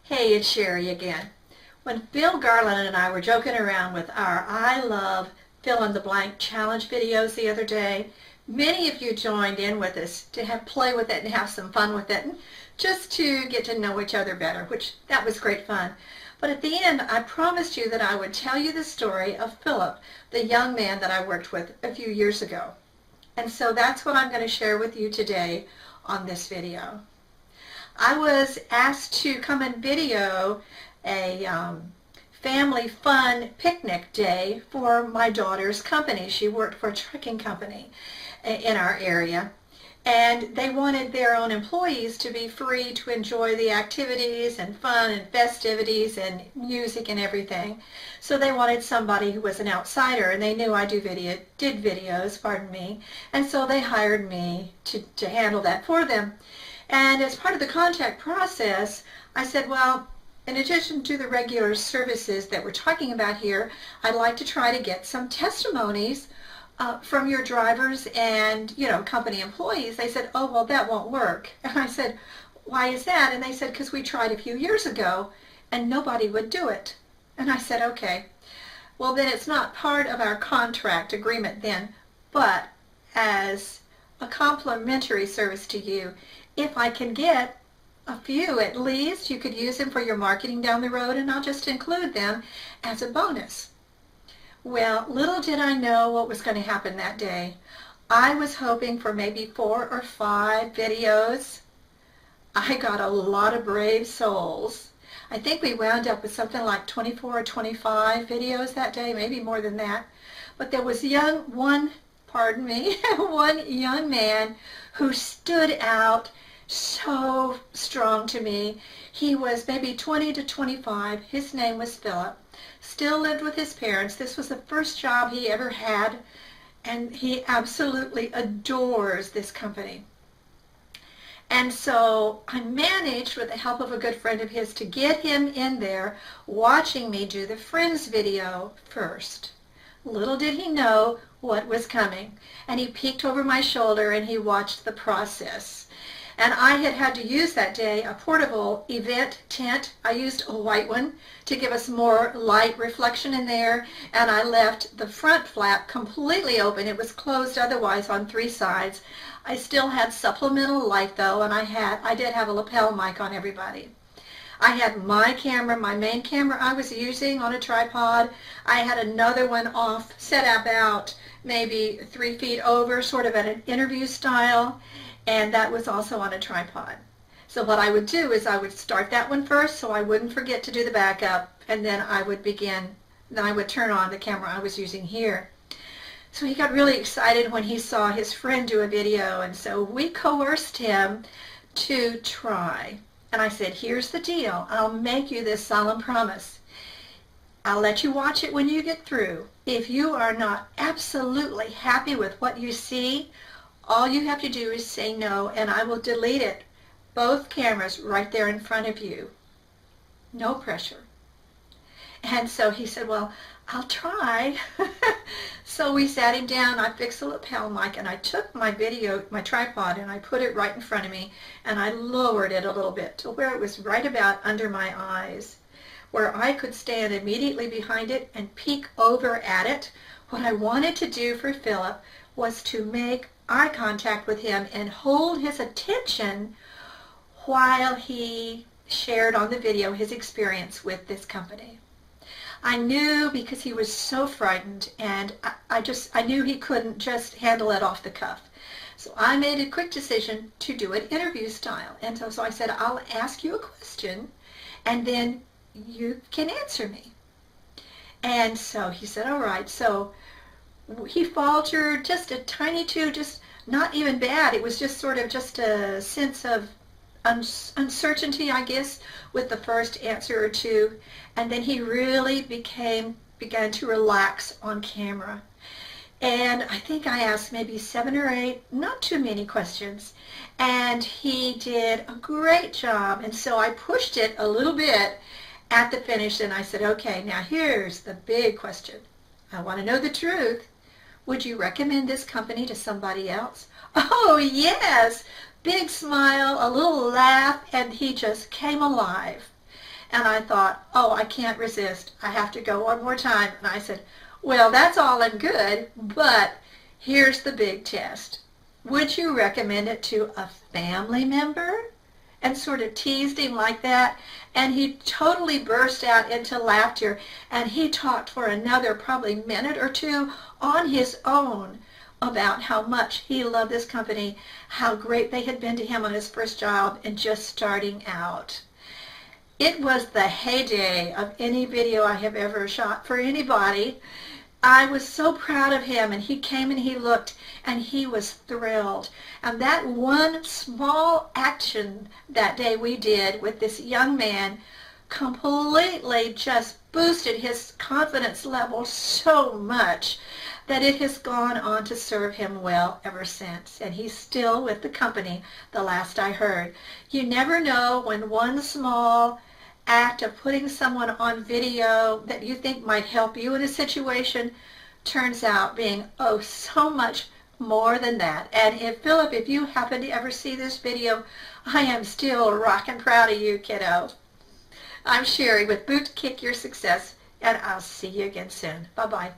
Hey, it's Sherie again. When Bill Garland and I were joking around with our I Love Fill in the Blank challenge videos the other day, many of you joined in with us to play with it and have some fun with it, and just to get to know each other better, which that was great fun. But at the end, I promised you that I would tell you the story of Phillip, the young man that I worked with a few years ago. And so that's what I'm going to share with you today on this video. I was asked to come and video a family fun picnic day for my daughter's company. She worked for a trucking company in our area, and they wanted their own employees to be free to enjoy the activities and fun and festivities and music and everything. So they wanted somebody who was an outsider, and they knew I did videos, pardon me, and so they hired me to handle that for them. And as part of the contact process, I said, well, in addition to the regular services that we're talking about here, I'd like to try to get some testimonies from your drivers and, company employees. They said, oh, well, that won't work. And I said, why is that? And they said, because we tried a few years ago and nobody would do it. And I said, okay, well, then it's not part of our contract agreement then, but as a complimentary service to you, if I can get a few at least, you could use them for your marketing down the road, and I'll just include them as a bonus. Well, little did I know what was going to happen that day. I was hoping for maybe 4 or 5 videos. I got a lot of brave souls. I think we wound up with something like 24 or 25 videos that day, maybe more than that. But there was one young man who stood out so strong to me. He was maybe 20 to 25. His name was Phillip. Still lived with his parents. This was the first job he ever had, and he absolutely adores this company. And so I managed, with the help of a good friend of his, to get him in there watching me do the Friends video first. Little did he know what was coming. And he peeked over my shoulder and he watched the process. And I had to use that day a portable event tent. I used a white one to give us more light reflection in there, and I left the front flap completely open. It was closed otherwise on 3 sides. I still had supplemental light though, and I did have a lapel mic on everybody. I had my camera, my main camera I was using on a tripod. I had another one off, set about maybe 3 feet over, sort of at an interview style, and that was also on a tripod. So what I would do is I would start that one first so I wouldn't forget to do the backup, and then I would turn on the camera I was using here. So he got really excited when he saw his friend do a video, and so we coerced him to try. And I said, here's the deal. I'll make you this solemn promise. I'll let you watch it when you get through. If you are not absolutely happy with what you see, all you have to do is say no, and I will delete it. Both cameras right there in front of you. No pressure. And so he said, well, I'll try. So we sat him down. I fixed the lapel mic, and I took my tripod, and I put it right in front of me, and I lowered it a little bit to where it was right about under my eyes, where I could stand immediately behind it and peek over at it. What I wanted to do for Phillip was to make eye contact with him and hold his attention while he shared on the video his experience with this company. I knew, because he was so frightened, and I knew he couldn't just handle it off the cuff. So I made a quick decision to do it interview style. And so I said, I'll ask you a question and then you can answer me. And so he said, all right. So he faltered just a tiny just not even bad. It was just sort of just a sense of uncertainty, I guess, with the first answer or two. And then he really began to relax on camera. And I think I asked maybe 7 or 8, not too many questions. And he did a great job. And so I pushed it a little bit at the finish, and I said, okay, now here's the big question. I want to know the truth. Would you recommend this company to somebody else? Oh, yes. Big smile, a little laugh, and he just came alive. And I thought, oh, I can't resist. I have to go one more time. And I said, well, that's all and good, but here's the big test. Would you recommend it to a family member? And sort of teased him like that. And he totally burst out into laughter. And he talked for another probably minute or two on his own about how much he loved this company, how great they had been to him on his first job and just starting out. It was the heyday of any video I have ever shot for anybody. I was so proud of him, and he came and he looked, and he was thrilled. And that one small action that day we did with this young man completely just boosted his confidence level so much that it has gone on to serve him well ever since. And he's still with the company, the last I heard. You never know when one small act of putting someone on video that you think might help you in a situation turns out being, oh, so much more than that. And if Philip, if you happen to ever see this video, I am still rockin' proud of you, kiddo. I'm Sherie with Boot Kick Your Success, and I'll see you again soon. Bye-bye.